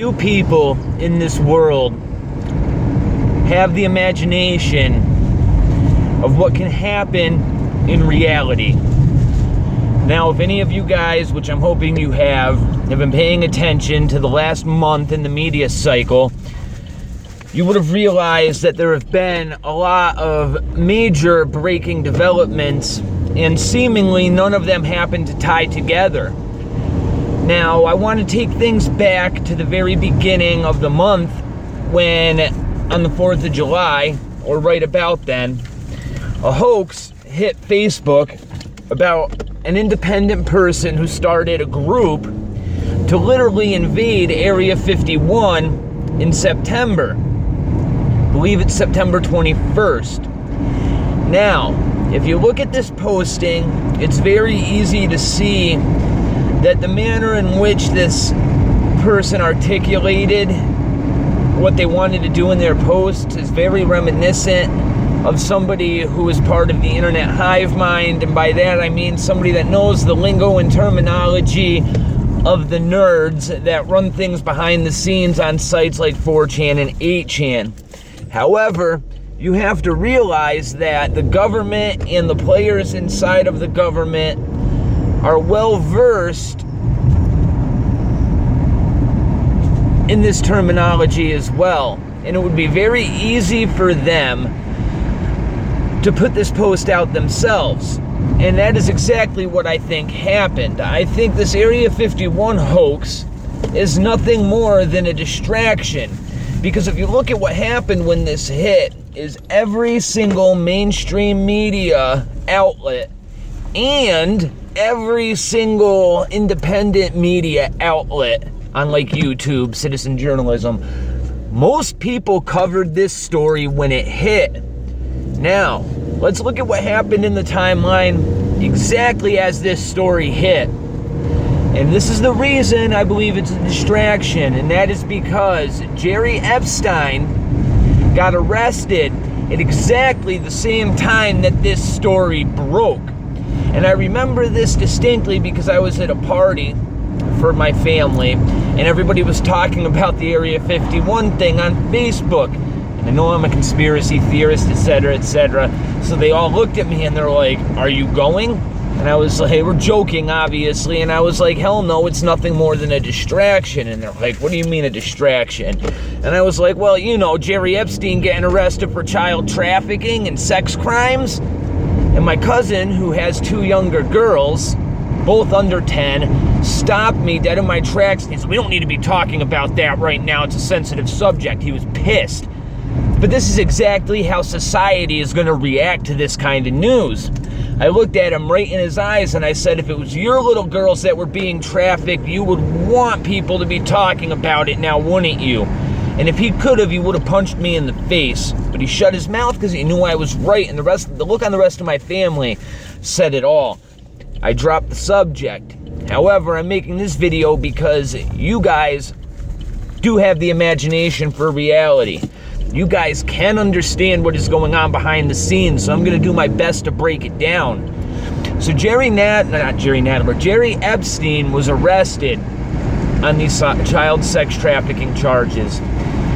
Few people in this world have the imagination of what can happen in reality. Now, if any of you guys, which I'm hoping you have been paying attention to the last month in the media cycle, you would have realized that there have been a lot of major breaking developments, and seemingly none of them happen to tie together. Now, I want to take things back to the very beginning of the month when, on the 4th of July, or right about then, a hoax hit Facebook about an independent person who started a group to literally invade Area 51 in September. I believe it's September 21st. Now, if you look at this posting, it's very easy to see that the manner in which this person articulated what they wanted to do in their posts is very reminiscent of somebody who is part of the internet hive mind, and by that I mean somebody that knows the lingo and terminology of the nerds that run things behind the scenes on sites like 4chan and 8chan. However, you have to realize that the government and the players inside of the government are well versed in this terminology as well. And it would be very easy for them to put this post out themselves. And that is exactly what I think happened. I think this Area 51 hoax is nothing more than a distraction. Because if you look at what happened when this hit, is every single mainstream media outlet and every single independent media outlet on like YouTube, citizen journalism, most people covered this story when it hit. Now, let's look at what happened in the timeline exactly as this story hit. And this is the reason I believe it's a distraction, and that is because Jerry Epstein got arrested at exactly the same time that this story broke. And I remember this distinctly because I was at a party for my family, and everybody was talking about the Area 51 thing on Facebook. And I know I'm a conspiracy theorist, etc., etc. So they all looked at me and they're like, "Are you going?" And I was like, "Hey, we're joking, obviously." And I was like, "Hell no, it's nothing more than a distraction." And they're like, "What do you mean a distraction?" And I was like, "Well, you know, Jerry Epstein getting arrested for child trafficking and sex crimes." And my cousin, who has 2 younger girls, both under 10, stopped me dead in my tracks. And he said, "We don't need to be talking about that right now. It's a sensitive subject." He was pissed. But this is exactly how society is going to react to this kind of news. I looked at him right in his eyes and I said, if it was your little girls that were being trafficked, you would want people to be talking about it now, wouldn't you? And if he could have, he would have punched me in the face. But he shut his mouth because he knew I was right, and the look on the rest of my family said it all. I dropped the subject. However, I'm making this video because you guys do have the imagination for reality. You guys can understand what is going on behind the scenes, so I'm going to do my best to break it down. So Jerry Epstein was arrested on these child sex trafficking charges.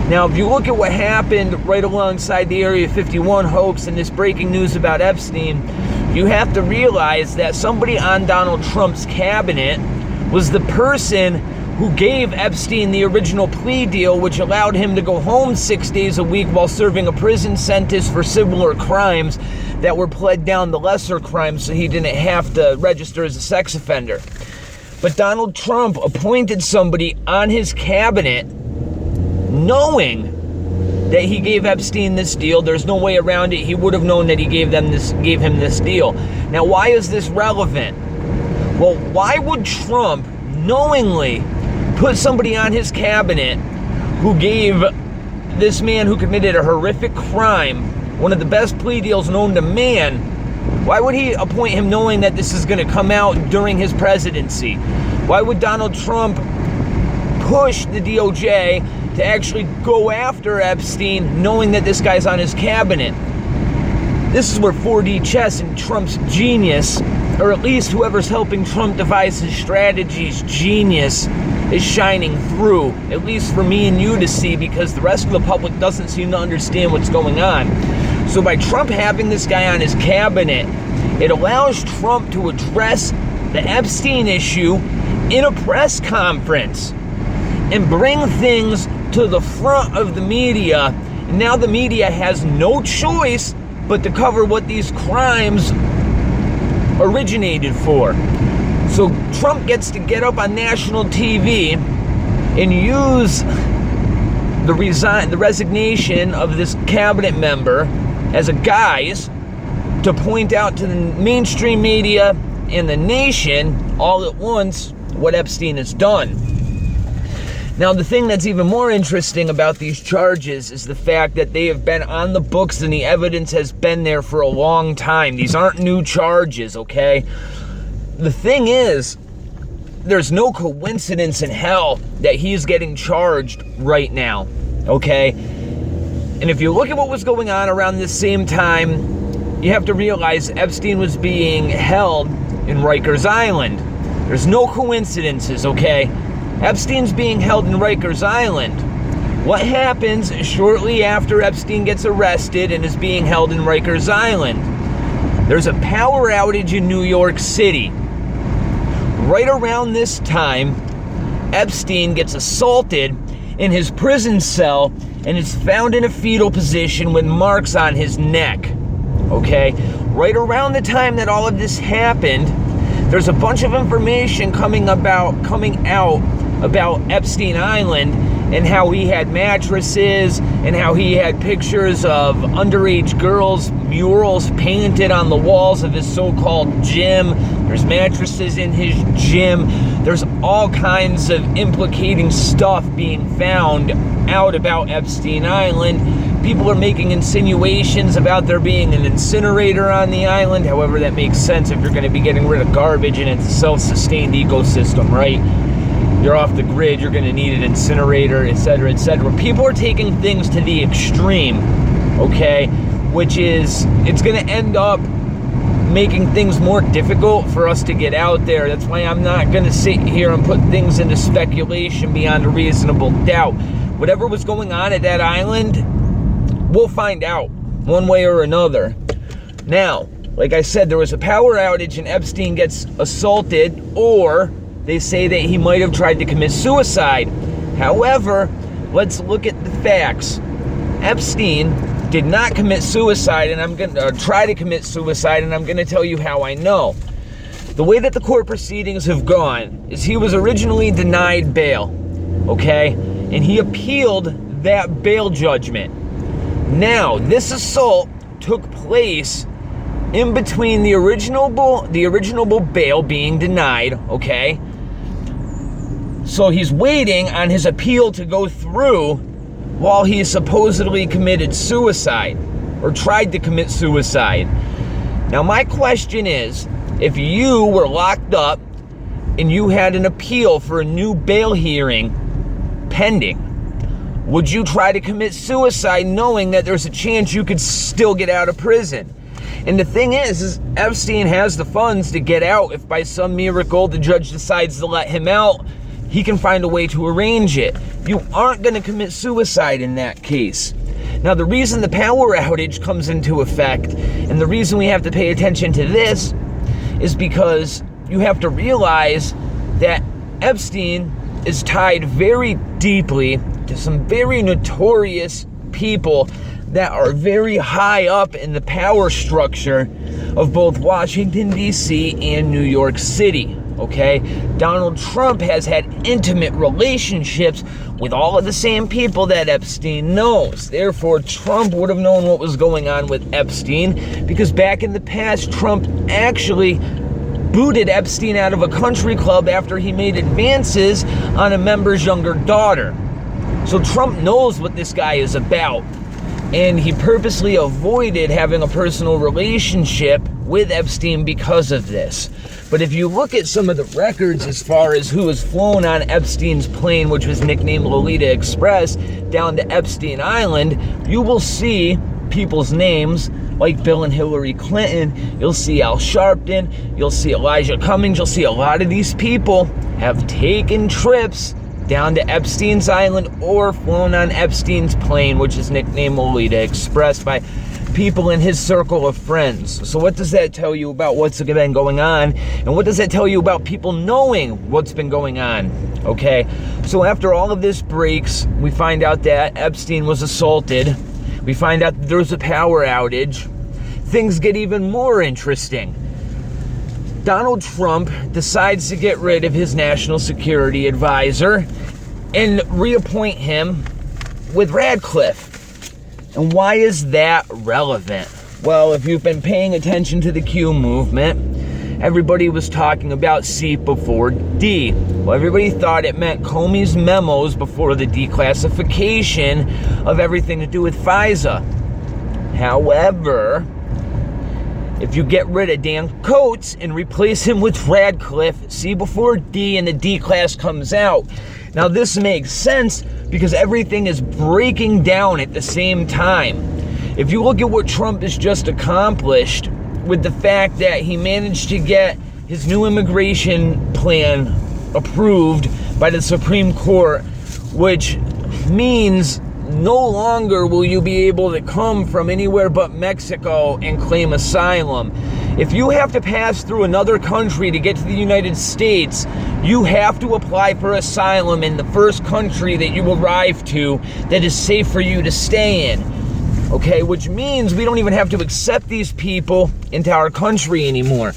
Now, if you look at what happened right alongside the Area 51 hoax and this breaking news about Epstein, you have to realize that somebody on Donald Trump's cabinet was the person who gave Epstein the original plea deal, which allowed him to go home 6 days a week while serving a prison sentence for similar crimes that were pled down to lesser crimes so he didn't have to register as a sex offender. But Donald Trump appointed somebody on his cabinet knowing that he gave Epstein this deal. There's no way around it. He would have known that he gave him this deal. Now, why is this relevant? Well, why would Trump knowingly put somebody on his cabinet who gave this man who committed a horrific crime one of the best plea deals known to man? Why would he appoint him knowing that this is going to come out during his presidency? Why would Donald Trump push the DOJ to actually go after Epstein knowing that this guy's on his cabinet? This is where 4D chess and Trump's genius, or at least whoever's helping Trump devise his strategies, genius, is shining through, at least for me and you to see, because the rest of the public doesn't seem to understand what's going on. So by Trump having this guy on his cabinet, it allows Trump to address the Epstein issue in a press conference and bring things to the front of the media. And now the media has no choice but to cover what these crimes originated for. So Trump gets to get up on national TV and use the resignation of this cabinet member as a guise to point out to the mainstream media and the nation all at once what Epstein has done. Now, the thing that's even more interesting about these charges is the fact that they have been on the books and the evidence has been there for a long time. These aren't new charges, okay? The thing is, there's no coincidence in hell that he's getting charged right now, okay? And if you look at what was going on around this same time, you have to realize Epstein was being held in Rikers Island. There's no coincidences, okay? Epstein's being held in Rikers Island. What happens shortly after Epstein gets arrested and is being held in Rikers Island? There's a power outage in New York City. Right around this time, Epstein gets assaulted in his prison cell and is found in a fetal position with marks on his neck. Okay? Right around the time that all of this happened, there's a bunch of information coming out about Epstein Island and how he had mattresses and how he had pictures of underage girls' murals painted on the walls of his so-called gym. There's mattresses in his gym. There's all kinds of implicating stuff being found out about Epstein Island. People are making insinuations about there being an incinerator on the island. However, that makes sense if you're going to be getting rid of garbage and it's a self-sustained ecosystem, right? You're off the grid, you're going to need an incinerator, etc., etc. People are taking things to the extreme, okay? Which is, it's going to end up making things more difficult for us to get out there. That's why I'm not going to sit here and put things into speculation beyond a reasonable doubt. Whatever was going on at that island, we'll find out one way or another. Now, like I said, there was a power outage and Epstein gets assaulted, or they say that he might have tried to commit suicide. However, let's look at the facts. Epstein did not commit suicide, and I'm going to try to commit suicide, and I'm going to tell you how I know. The way that the court proceedings have gone is he was originally denied bail, okay? And he appealed that bail judgment. Now, this assault took place in between the original bail being denied, okay? So he's waiting on his appeal to go through while he supposedly committed suicide or tried to commit suicide. Now, my question is, if you were locked up and you had an appeal for a new bail hearing pending, would you try to commit suicide knowing that there's a chance you could still get out of prison? And the thing is Epstein has the funds to get out. If by some miracle the judge decides to let him out, he can find a way to arrange it. You aren't going to commit suicide in that case. Now, the reason the power outage comes into effect, and the reason we have to pay attention to this, is because you have to realize that Epstein is tied very deeply to some very notorious people that are very high up in the power structure of both Washington, D.C. and New York City. Okay, Donald Trump has had intimate relationships with all of the same people that Epstein knows. Therefore, Trump would have known what was going on with Epstein, because back in the past, Trump actually booted Epstein out of a country club after he made advances on a member's younger daughter. So Trump knows what this guy is about, and he purposely avoided having a personal relationship with Epstein because of this. But if you look at some of the records as far as who has flown on Epstein's plane, which was nicknamed Lolita Express, down to Epstein Island, you will see people's names like Bill and Hillary Clinton. You'll see Al Sharpton. You'll see Elijah Cummings. You'll see a lot of these people have taken trips down to Epstein's Island or flown on Epstein's plane, which is nicknamed Lolita, expressed by people in his circle of friends. So what does that tell you about what's been going on? And what does that tell you about people knowing what's been going on? Okay, so after all of this breaks, we find out that Epstein was assaulted. We find out that there was a power outage. Things get even more interesting. Donald Trump decides to get rid of his national security advisor and reappoint him with Radcliffe. And why is that relevant? Well, if you've been paying attention to the Q movement, everybody was talking about C before D. Well, everybody thought it meant Comey's memos before the declassification of everything to do with FISA. However, if you get rid of Dan Coats and replace him with Radcliffe, C before D, and the D class comes out. Now this makes sense because everything is breaking down at the same time. If you look at what Trump has just accomplished with the fact that he managed to get his new immigration plan approved by the Supreme Court, which means no longer will you be able to come from anywhere but Mexico and claim asylum. If you have to pass through another country to get to the United States, you have to apply for asylum in the first country that you arrive to that is safe for you to stay in. Okay, which means we don't even have to accept these people into our country anymore.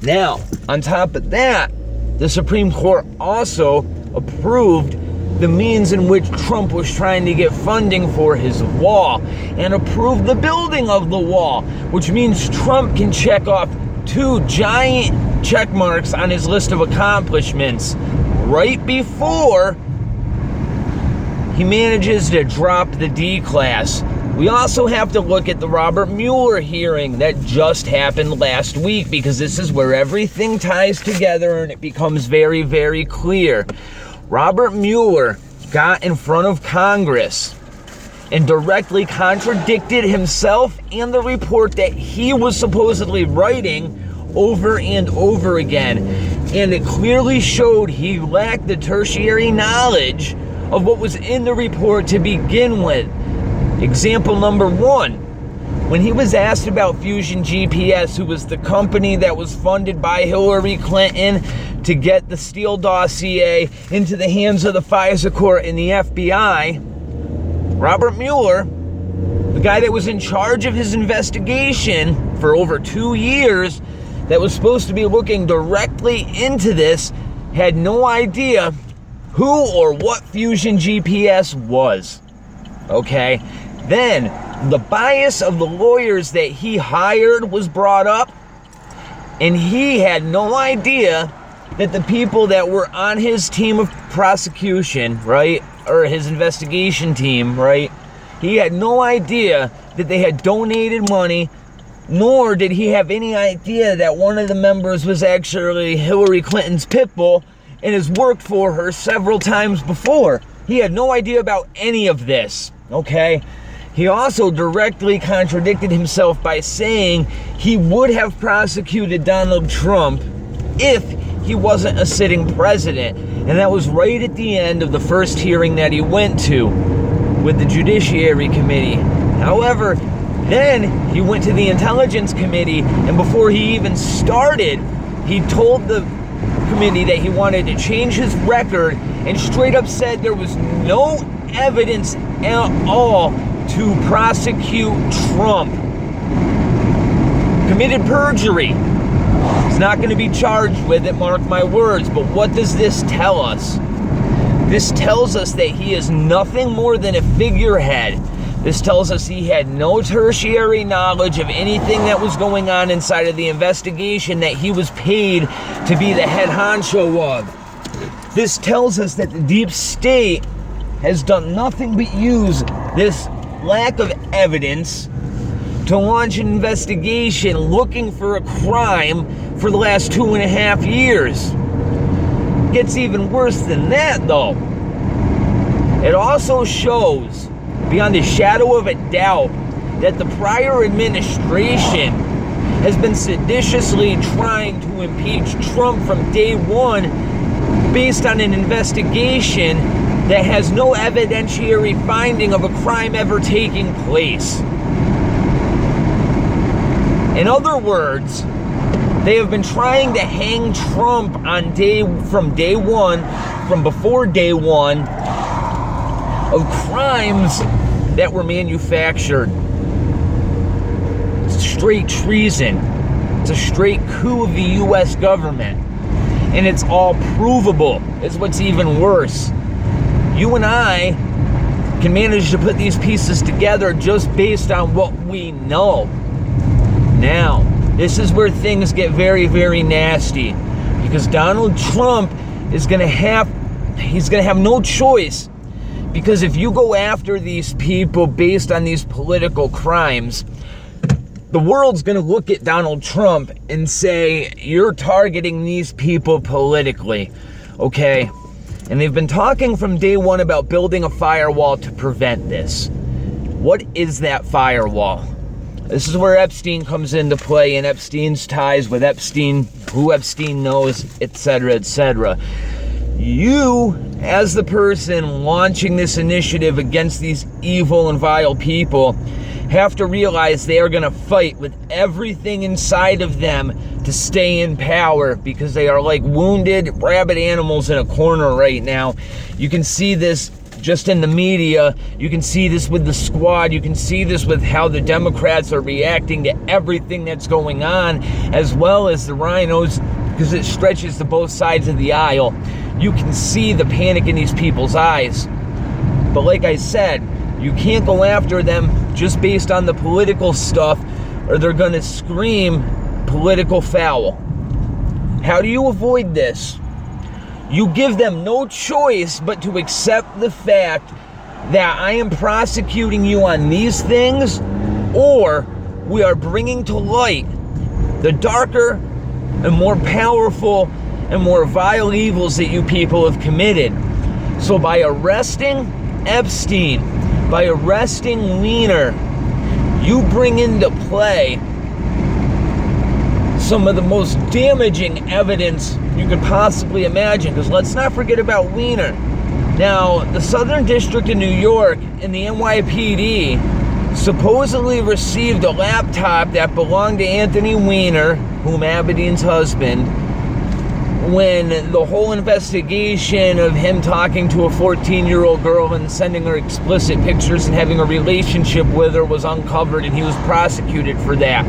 Now, on top of that, the Supreme Court also approved the means in which Trump was trying to get funding for his wall and approved the building of the wall, which means Trump can check off 2 giant check marks on his list of accomplishments right before he manages to drop the D class. We also have to look at the Robert Mueller hearing that just happened last week, because this is where everything ties together and it becomes very, very clear. Robert Mueller got in front of Congress and directly contradicted himself and the report that he was supposedly writing over and over again. And it clearly showed he lacked the tertiary knowledge of what was in the report to begin with. Example number 1, when he was asked about Fusion GPS, who was the company that was funded by Hillary Clinton to get the Steele dossier into the hands of the FISA court and the FBI, Robert Mueller, the guy that was in charge of his investigation for over 2 years, that was supposed to be looking directly into this, had no idea who or what Fusion GPS was. Okay? Then, the bias of the lawyers that he hired was brought up, and he had no idea that the people that were on his team of prosecution, right, or his investigation team, right, he had no idea that they had donated money, nor did he have any idea that one of the members was actually Hillary Clinton's pit bull and has worked for her several times before. He had no idea about any of this, okay? He also directly contradicted himself by saying he would have prosecuted Donald Trump if he wasn't a sitting president. And that was right at the end of the first hearing that he went to with the Judiciary Committee. However, then he went to the Intelligence Committee, and before he even started, he told the committee that he wanted to change his record and straight up said there was no evidence at all to prosecute Trump. Committed perjury. He's not going to be charged with it, mark my words. But what does this tell us? This tells us that he is nothing more than a figurehead. This tells us he had no tertiary knowledge of anything that was going on inside of the investigation that he was paid to be the head honcho of. This tells us that the deep state has done nothing but use this lack of evidence to launch an investigation looking for a crime for the last 2.5 years. It gets even worse than that, though. It also shows, beyond a shadow of a doubt, that the prior administration has been seditiously trying to impeach Trump from day one based on an investigation that has no evidentiary finding of a crime ever taking place. In other words, they have been trying to hang Trump from before day one, of crimes that were manufactured. It's straight treason. It's a straight coup of the U.S. government. And it's all provable. It's what's even worse. You and I can manage to put these pieces together just based on what we know. Now, this is where things get very, very nasty, because Donald Trump is going to have no choice, because if you go after these people based on these political crimes, the world's going to look at Donald Trump and say, you're targeting these people politically, okay? And they've been talking from day one about building a firewall to prevent this. What is that firewall? This is where Epstein comes into play, and Epstein's ties with Epstein, who Epstein knows, etc., etc. You, as the person launching this initiative against these evil and vile people, have to realize they are going to fight with everything inside of them to stay in power, because they are like wounded rabid animals in a corner right now. You can see this just in the media. You can see this with the squad. You can see this with how the Democrats are reacting to everything that's going on, as well as the rhinos, because it stretches to both sides of the aisle. You can see the panic in these people's eyes. But like I said, you can't go after them just based on the political stuff, or they're going to scream political foul. How do you avoid this? You give them no choice but to accept the fact that I am prosecuting you on these things, or we are bringing to light the darker and more powerful and more vile evils that you people have committed. So by arresting Epstein, by arresting Weiner, you bring into play some of the most damaging evidence you could possibly imagine. Because let's not forget about Weiner. Now, the Southern District of New York and the NYPD supposedly received a laptop that belonged to Anthony Weiner, whom Abedin's husband, when the whole investigation of him talking to a 14-year-old girl and sending her explicit pictures and having a relationship with her was uncovered, and he was prosecuted for that.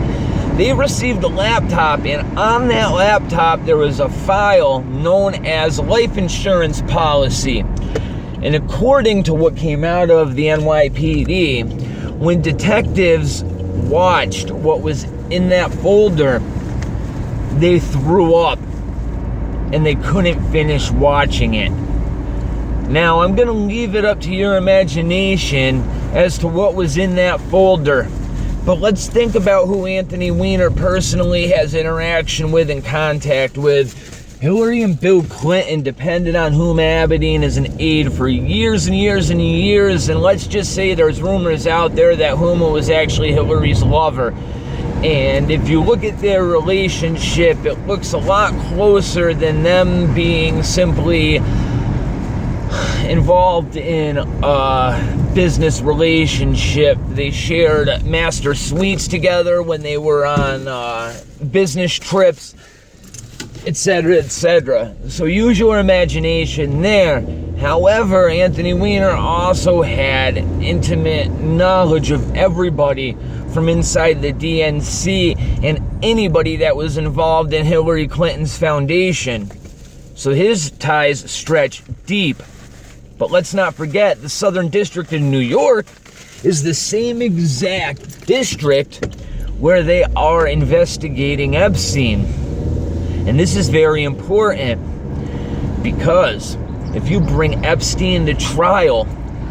They received a laptop, and on that laptop there was a file known as life insurance policy. And according to what came out of the NYPD, when detectives watched what was in that folder, they threw up and they couldn't finish watching it. Now, I'm going to leave it up to your imagination as to what was in that folder. But let's think about who Anthony Weiner personally has interaction with and contact with. Hillary and Bill Clinton depended on Huma Abedin as an aide for years and years and years. And let's just say there's rumors out there that Huma was actually Hillary's lover. And if you look at their relationship, it looks a lot closer than them being simply involved in a business relationship. They shared master suites together when they were on business trips, etc., etc. So use your imagination there. However, Anthony Weiner also had intimate knowledge of everybody from inside the DNC and anybody that was involved in Hillary Clinton's foundation. So his ties stretch deep. But let's not forget, the Southern District of New York is the same exact district where they are investigating Epstein. And this is very important, because if you bring Epstein to trial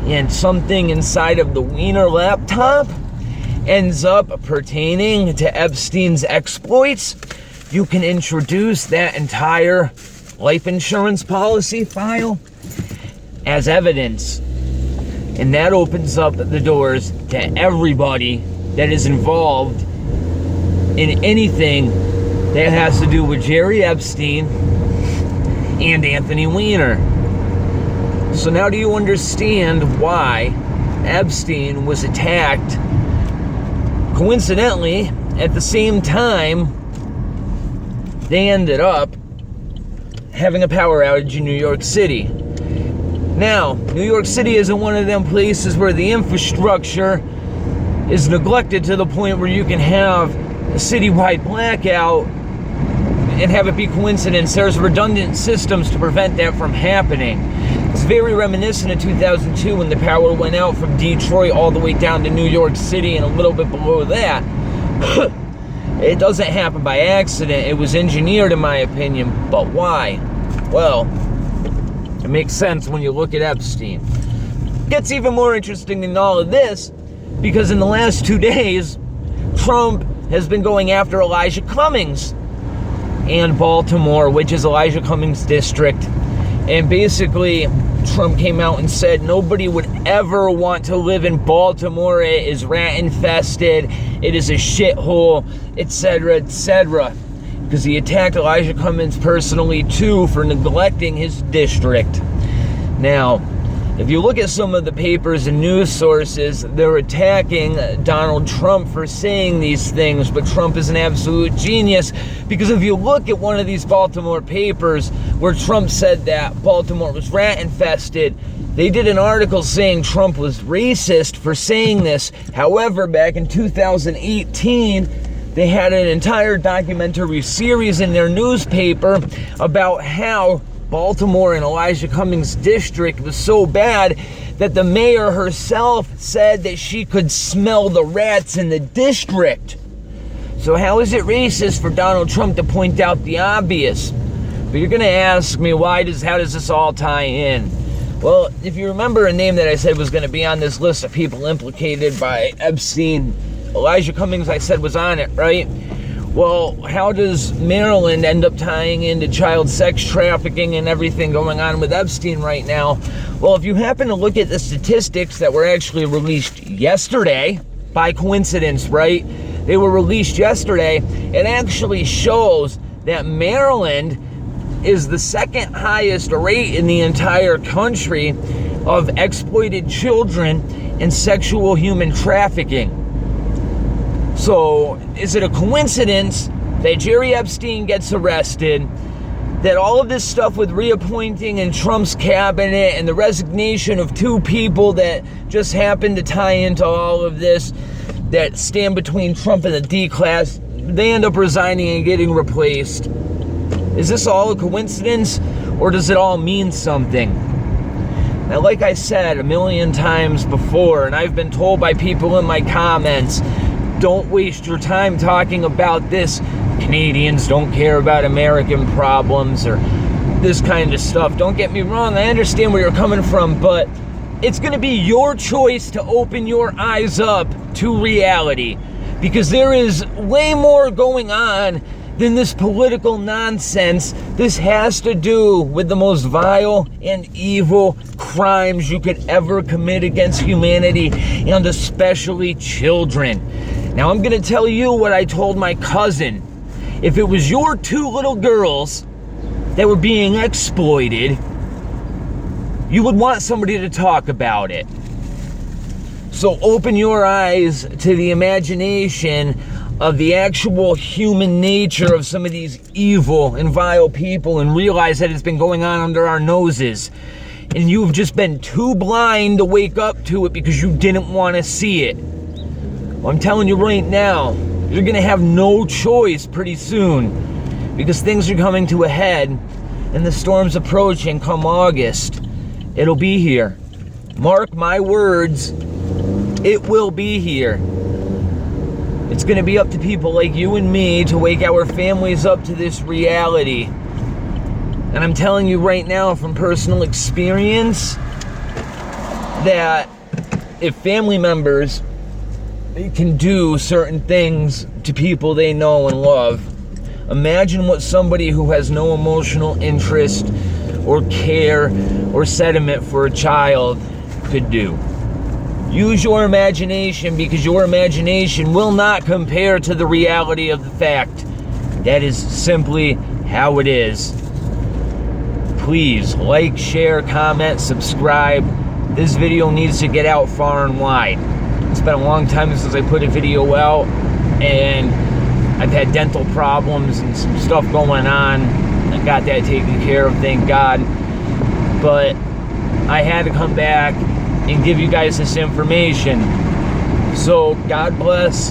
and something inside of the Weiner laptop ends up pertaining to Epstein's exploits, you can introduce that entire life insurance policy file as evidence. And that opens up the doors to everybody that is involved in anything that has to do with Jerry Epstein and Anthony Weiner. So now do you understand why Epstein was attacked coincidentally at the same time they ended up having a power outage in New York City? Now, New York City isn't one of them places where the infrastructure is neglected to the point where you can have a citywide blackout and have it be coincidence. There's redundant systems to prevent that from happening. It's very reminiscent of 2002 when the power went out from Detroit all the way down to New York City and a little bit below that. It doesn't happen by accident. It was engineered, in my opinion. But why? Well, it makes sense when you look at Epstein. It gets even more interesting than all of this because in the last 2 days, Trump has been going after Elijah Cummings and Baltimore, which is Elijah Cummings' district. And basically, Trump came out and said nobody would ever want to live in Baltimore. It is rat infested. It is a shithole, etc., etc. Because he attacked Elijah Cummings personally too for neglecting his district. Now, if you look at some of the papers and news sources, they're attacking Donald Trump for saying these things, but Trump is an absolute genius, because if you look at one of these Baltimore papers where Trump said that Baltimore was rat infested, they did an article saying Trump was racist for saying this. However, back in 2018, they had an entire documentary series in their newspaper about how Baltimore and Elijah Cummings' district was so bad that the mayor herself said that she could smell the rats in the district. So how is it racist for Donald Trump to point out the obvious? But you're going to ask me, how does this all tie in? Well, if you remember a name that I said was going to be on this list of people implicated by Epstein, Elijah Cummings, I said, was on it, right? Well, how does Maryland end up tying into child sex trafficking and everything going on with Epstein right now? Well, if you happen to look at the statistics that were actually released yesterday, by coincidence, right? They were released yesterday. It actually shows that Maryland is the second highest rate in the entire country of exploited children and sexual human trafficking. So, is it a coincidence that Jerry Epstein gets arrested, that all of this stuff with reappointing in Trump's cabinet and the resignation of two people that just happen to tie into all of this, that stand between Trump and the D-class, they end up resigning and getting replaced? Is this all a coincidence, or does it all mean something? Now, like I said a million times before, and I've been told by people in my comments, don't waste your time talking about this. Canadians don't care about American problems or this kind of stuff. Don't get me wrong, I understand where you're coming from, but it's going to be your choice to open your eyes up to reality, because there is way more going on than this political nonsense. This has to do with the most vile and evil crimes you could ever commit against humanity, and especially children. Now, I'm going to tell you what I told my cousin. If it was your two little girls that were being exploited, you would want somebody to talk about it. So open your eyes to the imagination of the actual human nature of some of these evil and vile people, and realize that it's been going on under our noses. And you've just been too blind to wake up to it because you didn't want to see it. Well, I'm telling you right now, you're going to have no choice pretty soon, because things are coming to a head and the storm's approaching come August. It'll be here. Mark my words, it will be here. It's going to be up to people like you and me to wake our families up to this reality. And I'm telling you right now from personal experience that if family members can do certain things to people they know and love, imagine what somebody who has no emotional interest or care or sentiment for a child could do. Use your imagination, because your imagination will not compare to the reality of the fact. That is simply how it is. please like, share, comment, subscribe. This video needs to get out far and wide. It's been a long time since I put a video out, and I've had dental problems and some stuff going on. I got that taken care of, thank God. But I had to come back and give you guys this information. So God bless.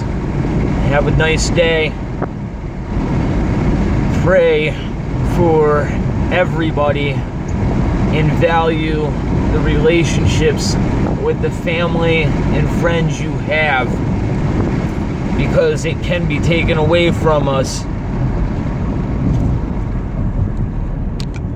Have a nice day. Pray for everybody and value the relationships with the family and friends you have, because it can be taken away from us